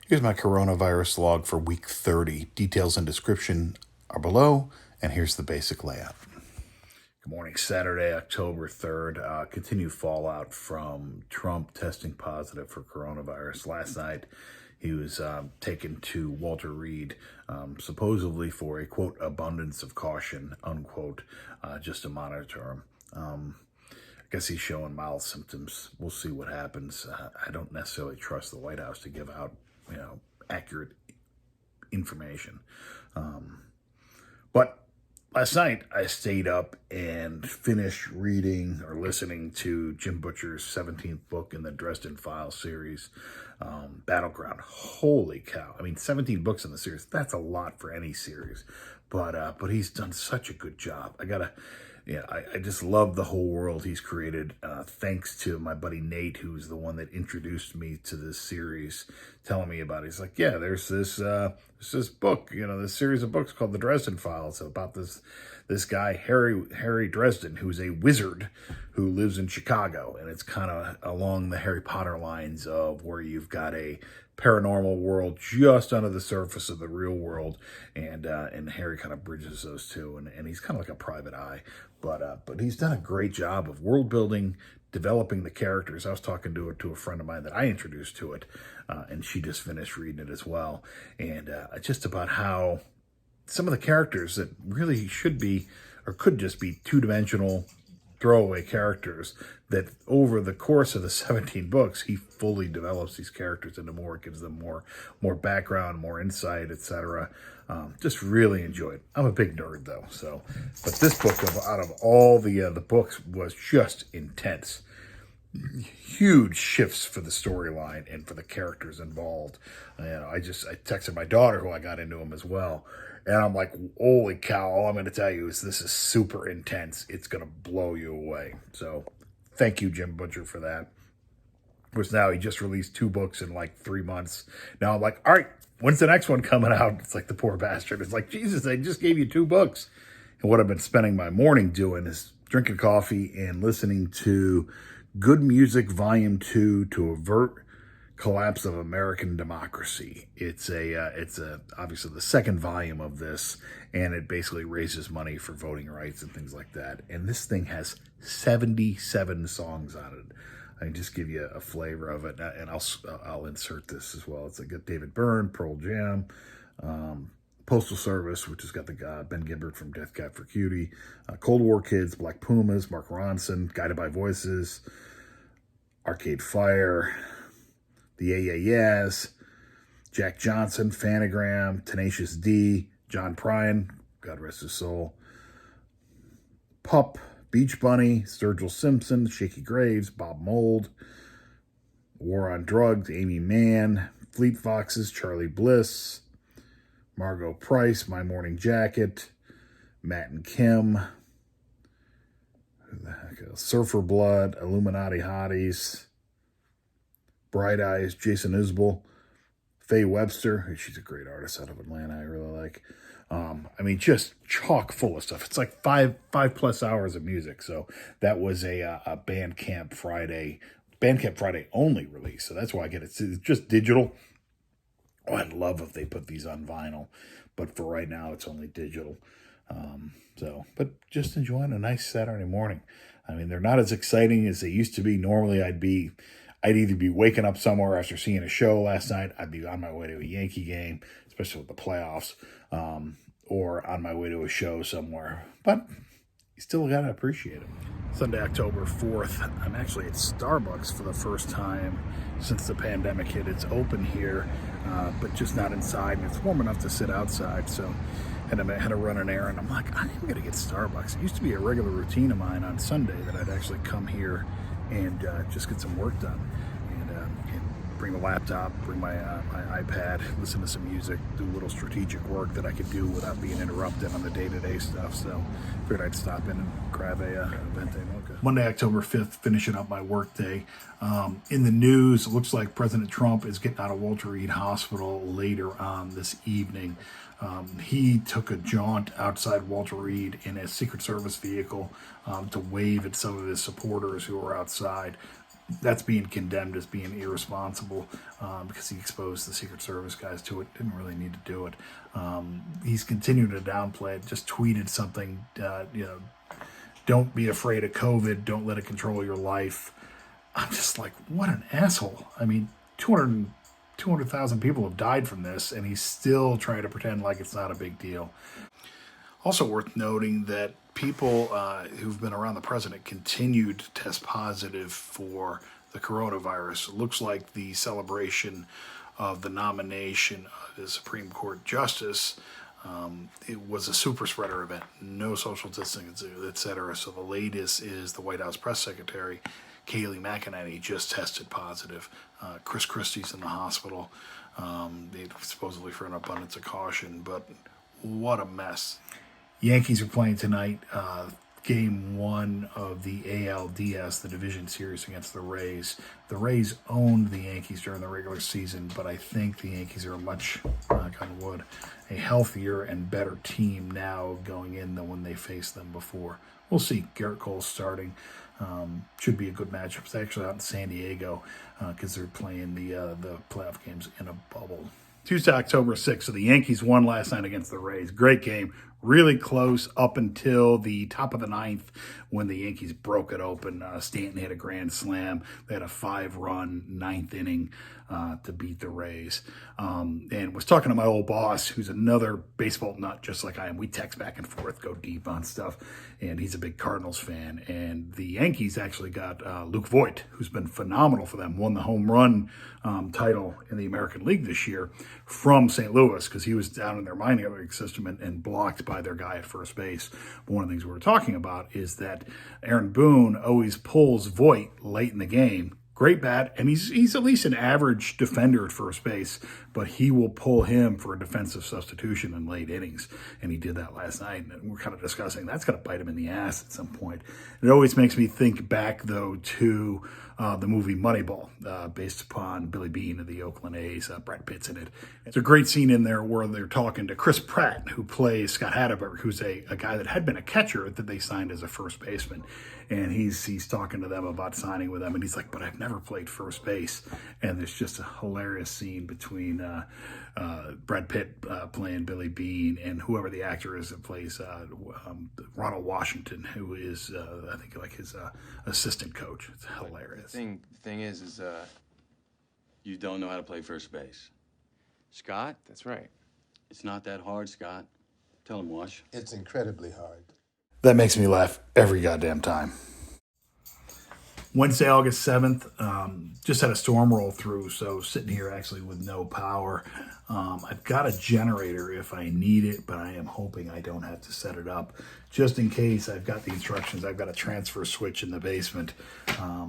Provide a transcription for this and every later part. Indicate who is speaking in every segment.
Speaker 1: Here's my coronavirus log for week 30. Details and description are below, and here's the basic layout. Good morning, Saturday, October 3rd. Continued fallout from Trump testing positive for coronavirus. Last night, he was taken to Walter Reed, supposedly for a, quote, abundance of caution, unquote, just to monitor him. I guess he's showing mild symptoms. We'll see what happens. I don't necessarily trust the White House to give out, accurate information. But last night I stayed up and finished reading or listening to Jim Butcher's 17th book in the Dresden Files series, Battleground. Holy cow. 17 books in the series. That's a lot for any series. But he's done such a good job. I just love the whole world he's created. Thanks to my buddy Nate, who's the one that introduced me to this series, telling me about it. He's like, yeah, there's this book, this series of books called the Dresden Files about this guy, Harry Dresden, who's a wizard who lives in Chicago. And it's kind of along the Harry Potter lines of where you've got a paranormal world just under the surface of the real world, and Harry kind of bridges those two, and he's kind of like a private eye, but he's done a great job of world building, developing the characters. I was talking to a friend of mine that I introduced to it, and she just finished reading it as well, and just about how some of the characters that really should be or could just be two-dimensional throwaway characters, that over the course of the 17 books, he fully develops these characters into more, gives them more background, more insight, etc. Just really enjoyed. I'm a big nerd though, but this book, out of all the books, was just intense. Huge shifts for the storyline and for the characters involved. I texted my daughter, who I got into him as well, and I'm like, holy cow, all I'm going to tell you is this is super intense. It's going to blow you away. So thank you, Jim Butcher, for that. Of course, now he just released 2 books in like 3 months. Now I'm like, all right, when's the next one coming out? It's like the poor bastard. It's like, Jesus, I just gave you 2 books. And what I've been spending my morning doing is drinking coffee and listening to Good Music Volume 2 to Avert Collapse of American Democracy. It's obviously the second volume of this, and it basically raises money for voting rights and things like that. And this thing has 77 songs on it. I can just give you a flavor of it, and I'll insert this as well. It's got David Byrne, Pearl Jam, Postal Service, which has got the Ben Gibbard from Death Cab for Cutie, Cold War Kids, Black Pumas, Mark Ronson, Guided by Voices, Arcade Fire, the AAS, Jack Johnson, Phanogram, Tenacious D, John Prine, God rest his soul, Pup, Beach Bunny, Sturgill Simpson, Shaky Graves, Bob Mould, War on Drugs, Amy Mann, Fleet Foxes, Charlie Bliss, Margot Price, My Morning Jacket, Matt and Kim, who the heck, Surfer Blood, Illuminati Hotties, Bright Eyes, Jason Isbell, Faye Webster. She's a great artist out of Atlanta. I really like. Just chock full of stuff. It's like five plus hours of music. So that was a Bandcamp Friday only release. So that's why I get it. It's just digital. Oh, I'd love if they put these on vinyl, but for right now, it's only digital. But just enjoying a nice Saturday morning. They're not as exciting as they used to be. Normally, I'd either be waking up somewhere after seeing a show last night, I'd be on my way to a Yankee game, especially with the playoffs, or on my way to a show somewhere. But you still got to appreciate it. Sunday, October 4th, I'm actually at Starbucks for the first time since the pandemic hit. It's open here, but just not inside, and it's warm enough to sit outside, so I had to run an errand. I'm like, I'm going to get Starbucks. It used to be a regular routine of mine on Sunday that I'd actually come here and just get some work done, and bring the laptop, bring my iPad, listen to some music, do a little strategic work that I could do without being interrupted on the day-to-day stuff. So figured I'd stop in and grab a venti mocha. Monday, October 5th, finishing up my work day. In the news, it looks like President Trump is getting out of Walter Reed Hospital later on this evening. He took a jaunt outside Walter Reed in a Secret Service vehicle to wave at some of his supporters who were outside. that's being condemned as being irresponsible because he exposed the Secret Service guys to it. Didn't really need to do it. He's continuing to downplay it. Just tweeted something, don't be afraid of COVID. Don't let it control your life. I'm just like, what an asshole. I mean, 200,000 people have died from this, and he's still trying to pretend like it's not a big deal. Also worth noting that people who've been around the president continued to test positive for the coronavirus. It looks like the celebration of the nomination of the Supreme Court Justice, it was a super spreader event, no social distancing, etc. So the latest is the White House press secretary, Kayleigh McEnany, just tested positive. Chris Christie's in the hospital, supposedly for an abundance of caution, but what a mess. Yankees are playing tonight, game 1 of the ALDS, the division series against the Rays. The Rays owned the Yankees during the regular season, but I think the Yankees are a much, knock on wood, a healthier and better team now going in than when they faced them before. We'll see. Garrett Cole's starting. Should be a good matchup. It's actually out in San Diego because they're playing the playoff games in a bubble. Tuesday, October 6th. So the Yankees won last night against the Rays. Great game. Really close up until the top of the 9th when the Yankees broke it open. Stanton hit a grand slam. They had a 5-run 9th inning to beat the Rays. And was talking to my old boss, who's another baseball nut just like I am. We text back and forth, go deep on stuff. And he's a big Cardinals fan. And the Yankees actually got Luke Voit, who's been phenomenal for them, won the home run title in the American League this year from St. Louis because he was down in their minor league system and blocked by their guy at first base. But one of the things we were talking about is that Aaron Boone always pulls Voit late in the game. Great bat, and he's at least an average defender at first base, but he will pull him for a defensive substitution in late innings, and he did that last night, and we're kind of discussing that's going to bite him in the ass at some point. It always makes me think back, though, to the movie Moneyball, based upon Billy Beane of the Oakland A's. Brad Pitt's in it. It's a great scene in there where they're talking to Chris Pratt, who plays Scott Hatteberg, who's a guy that had been a catcher that they signed as a first baseman. And he's talking to them about signing with them, and he's like, but I've never played first base. And there's just a hilarious scene between Brad Pitt playing Billy Beane and whoever the actor is that plays Ronald Washington, who is, I think, like his assistant coach. It's hilarious.
Speaker 2: The thing is you don't know how to play first base. Scott?
Speaker 3: That's right.
Speaker 2: It's not that hard, Scott. Tell him, Wash.
Speaker 3: It's incredibly hard.
Speaker 1: That makes me laugh every goddamn time. Wednesday, August 7th, just had a storm roll through, so sitting here actually with no power. I've got a generator if I need it, but I am hoping I don't have to set it up. Just in case, I've got the instructions. I've got a transfer switch in the basement.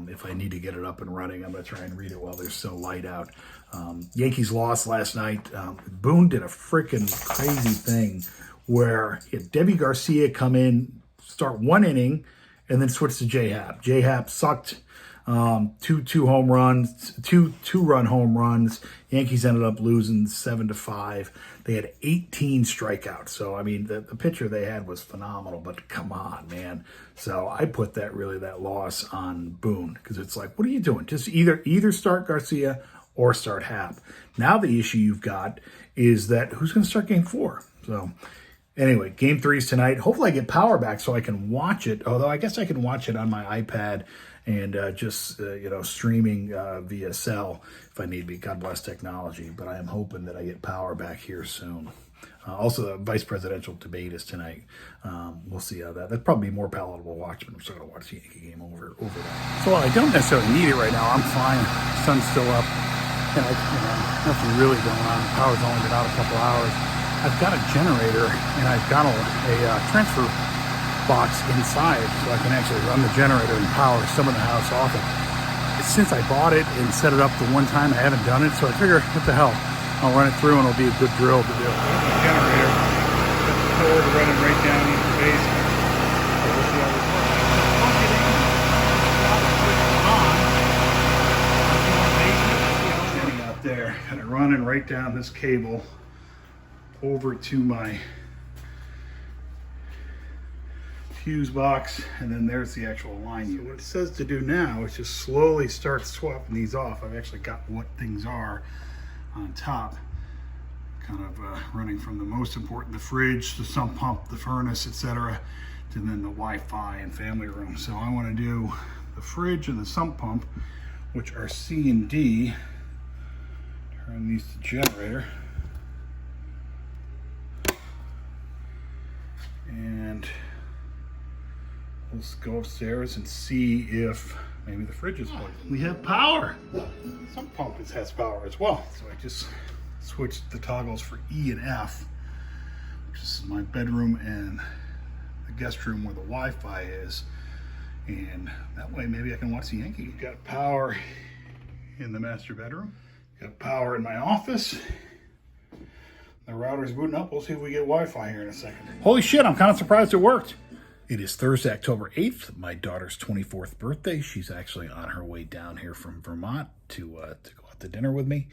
Speaker 1: If I need to get it up and running, I'm going to try and read it while there's still light out. Yankees lost last night. Boone did a freaking crazy thing where he had Debbie Garcia come in, start one inning, and then switch to J-Hap. J-Hap sucked two home runs, two-run home runs. Yankees ended up losing 7-5. They had 18 strikeouts. So, I mean, the pitcher they had was phenomenal, but come on, man. So I put that loss on Boone because it's like, what are you doing? Just either start Garcia or start Hap. Now the issue you've got is that who's going to start game 4? So anyway, game 3 is tonight. Hopefully I get power back so I can watch it, although I guess I can watch it on my iPad and just streaming via cell if I need be. God bless technology. But I am hoping that I get power back here soon. Also, the vice presidential debate is tonight. We'll see how that's probably more palatable to watch, but I'm still going to watch the Yankee game over that. So I don't necessarily need it right now. I'm fine. The sun's still up. And nothing really going on. The power's only been out a couple hours. I've got a generator and I've got a transfer box inside so I can actually run the generator and power some of the house off it. Since I bought it and set it up the one time, I haven't done it, so I figure, what the hell, I'll run it through and it'll be a good drill to do. The generator, the cord running right down into the basement. So we'll see how this works. Standing out there and running right down this cable over to my fuse box, and then there's the actual line unit. What it says to do now is just slowly start swapping these off. I've actually got what things are on top, kind of running from the most important, the fridge, the sump pump, the furnace, etc., to then the Wi-Fi and family room. So I want to do the fridge and the sump pump, which are C and D. Turn these to generator. And let's go upstairs and see if maybe the fridge is plugged in. We have power. Some pump has power as well. So I just switched the toggles for E and F, which is my bedroom and the guest room where the Wi-Fi is. And that way maybe I can watch the Yankees. Got power in the master bedroom. Got power in my office. The router's booting up. We'll see if we get Wi-Fi here in a second. Holy shit, I'm kind of surprised it worked. It is Thursday, October 8th, my daughter's 24th birthday. She's actually on her way down here from Vermont to go out to dinner with me.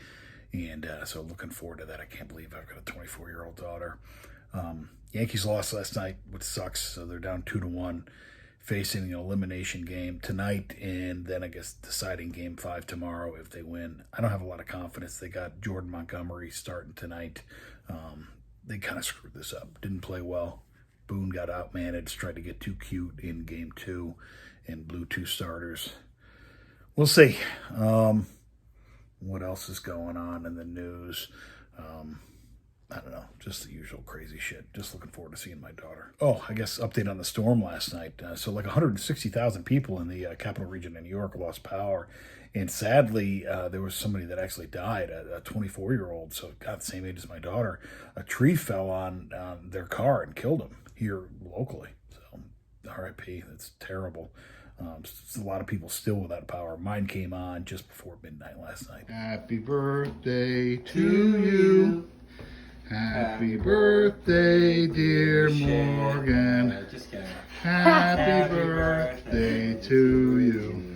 Speaker 1: And so looking forward to that. I can't believe I've got a 24-year-old daughter. Yankees lost last night, which sucks. So they're down 2-1, facing an elimination game tonight, and then I guess deciding game 5 tomorrow if they win. I don't have a lot of confidence. They got Jordan Montgomery starting tonight. They kind of screwed this up. Didn't play well. Boone got outmanaged, tried to get too cute in game 2 and blew 2 starters. We'll see. What else is going on in the news? I don't know, just the usual crazy shit. Just looking forward to seeing my daughter. Oh, I guess update on the storm last night. So like 160,000 people in the capital region of New York lost power. And sadly, there was somebody that actually died, a 24-year-old, so got the same age as my daughter. A tree fell on their car and killed him here locally. So RIP, that's terrible. A lot of people still without power. Mine came on just before midnight last night. Happy birthday to you. Happy birthday, dear Morgan.
Speaker 3: Just kidding.
Speaker 1: Happy birthday to you.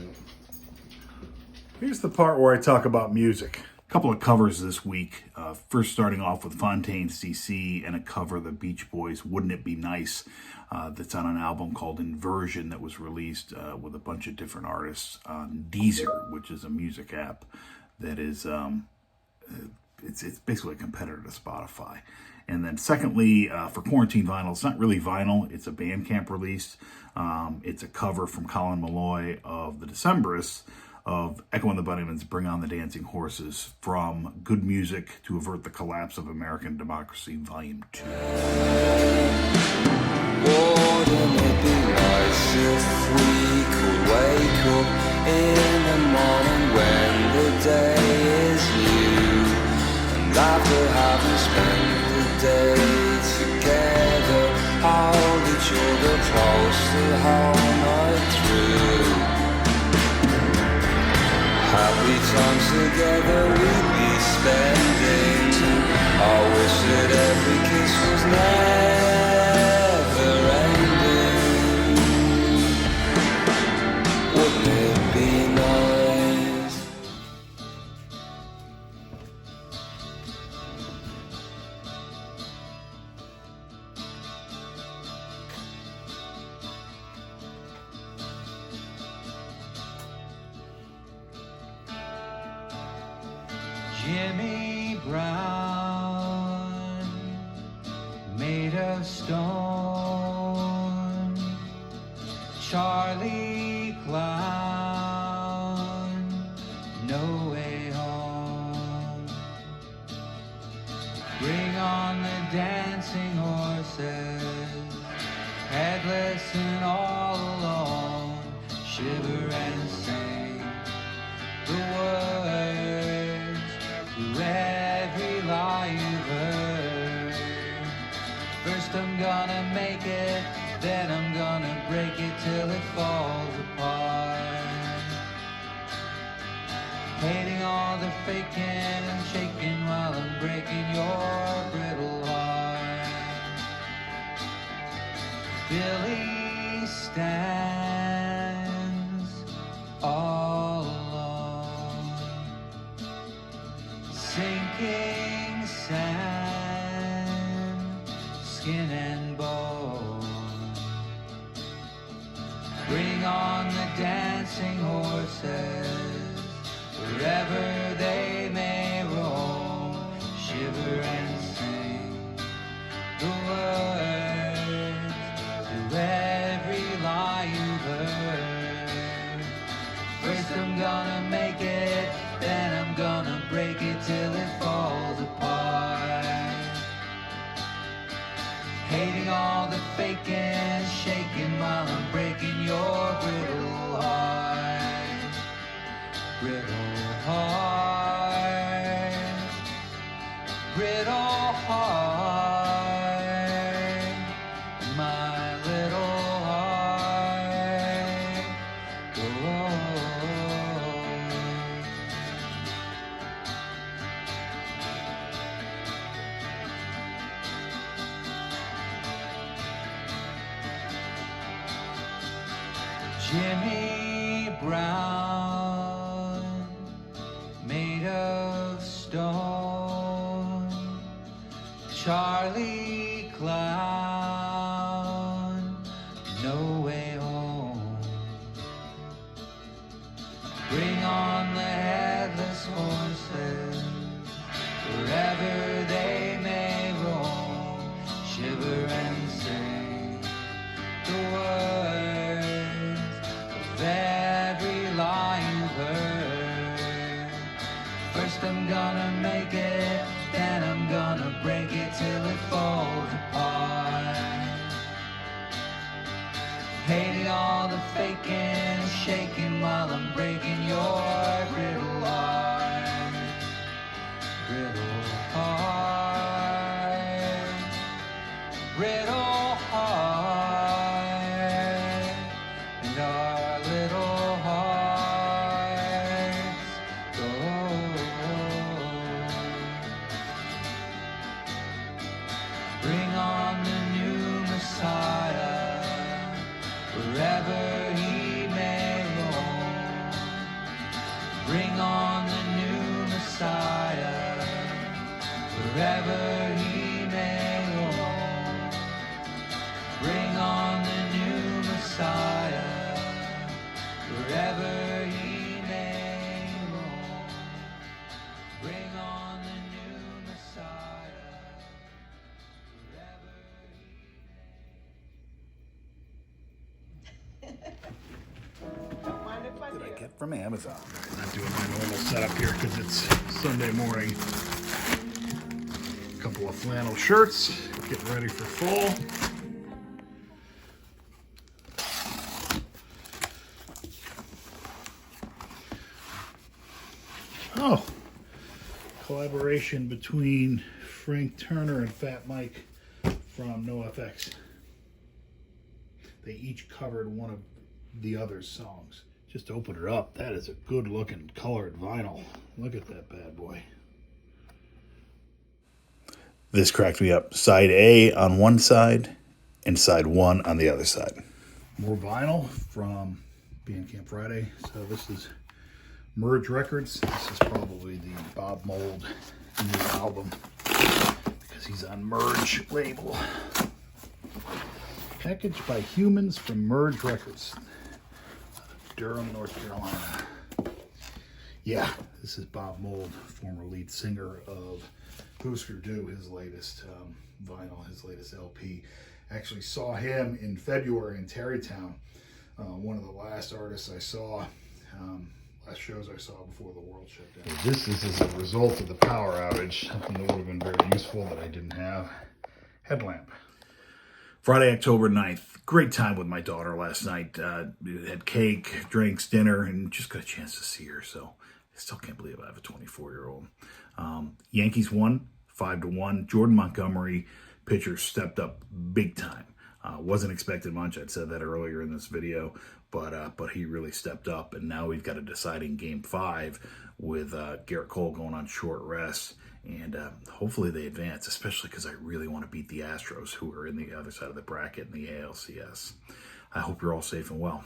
Speaker 1: Here's the part where I talk about music. A couple of covers this week. First starting off with Fontaines CC and a cover of the Beach Boys, Wouldn't It Be Nice? That's on an album called Inversion that was released with a bunch of different artists on Deezer, which is a music app that is... It's basically a competitor to Spotify. And then secondly, for Quarantine Vinyl, it's not really vinyl. It's a Bandcamp release. It's a cover from Colin Meloy of the Decemberists of Echo and the Bunnymen's Bring on the Dancing Horses, from Good Music to Avert the Collapse of American Democracy, Volume 2.
Speaker 4: Wouldn't it be nice if we could wake up in the morning when the day is new, and after having spent the day together, hold each other close the whole night through. Happy times together we'd be spending. I wish that every kiss was never ending. Wouldn't it be nice?
Speaker 5: Jimmy Brown, made of stone. Charlie Clown, no way home. Bring on the dancing horses, headless and all alone. Shiver and sing the words to every lie you've heard. First I'm gonna make it, then I'm gonna break it till it falls apart. Hating all the faking and shaking while I'm breaking your brittle heart. Billy stands all alone, sinking sand, skin and bone. wherever they may roam, shiver and sing the words to every lie you've heard. First I'm gonna make it, then I'm gonna break it till it falls apart. Hating all the faking and shaking while I'm breaking your brittle heart. Brittle heart. Brittle heart. My little heart. Oh. Jimmy Brown, made of stone. Charlie Clown, no way home. Bring on the headless horses, wherever they may roam. Shiver and sing the words of every lie you've heard. First I'm gonna make it, then I'm gonna break it till it falls apart. Hating all the faking and shaking while I'm breaking your brittle heart. Brittle heart. Brittle heart. And our little hearts go. Bring on the new Messiah, wherever he may roam. Bring on the new Messiah, wherever he may roam. Bring on the new Messiah, wherever he may roam. Bring on the new Messiah, wherever he
Speaker 1: That I get from Amazon. I'm not doing my normal setup here because it's Sunday morning. A couple of flannel shirts, getting ready for fall. Oh, collaboration between Frank Turner and Fat Mike from NOFX. They each covered one of the other's songs. Just open it up. That is a good looking colored vinyl. Look at that bad boy. This cracked me up. Side A on one side and side 1 on the other side. More vinyl from Bandcamp Friday. So this is Merge Records. This is probably the Bob Mould new album because he's on Merge label. Packaged by Humans from Merge Records, Durham, North Carolina. Yeah, this is Bob Mould, former lead singer of Husker Du, his latest vinyl, his latest LP. Actually saw him in February in Tarrytown. One of the last artists I saw, last shows I saw before the world shut down. This is as a result of the power outage, something that would have been very useful that I didn't have. Headlamp. Friday, October 9th. Great time with my daughter last night. Had cake, drinks, dinner, and just got a chance to see her. So I still can't believe I have a 24-year-old. Yankees won 5-1. Jordan Montgomery, pitcher, stepped up big time. Wasn't expecting much. I'd said that earlier in this video, but he really stepped up. And now we've got a deciding Game 5 with Garrett Cole going on short rest. And hopefully they advance, especially because I really want to beat the Astros, who are in the other side of the bracket in the ALCS. I hope you're all safe and well.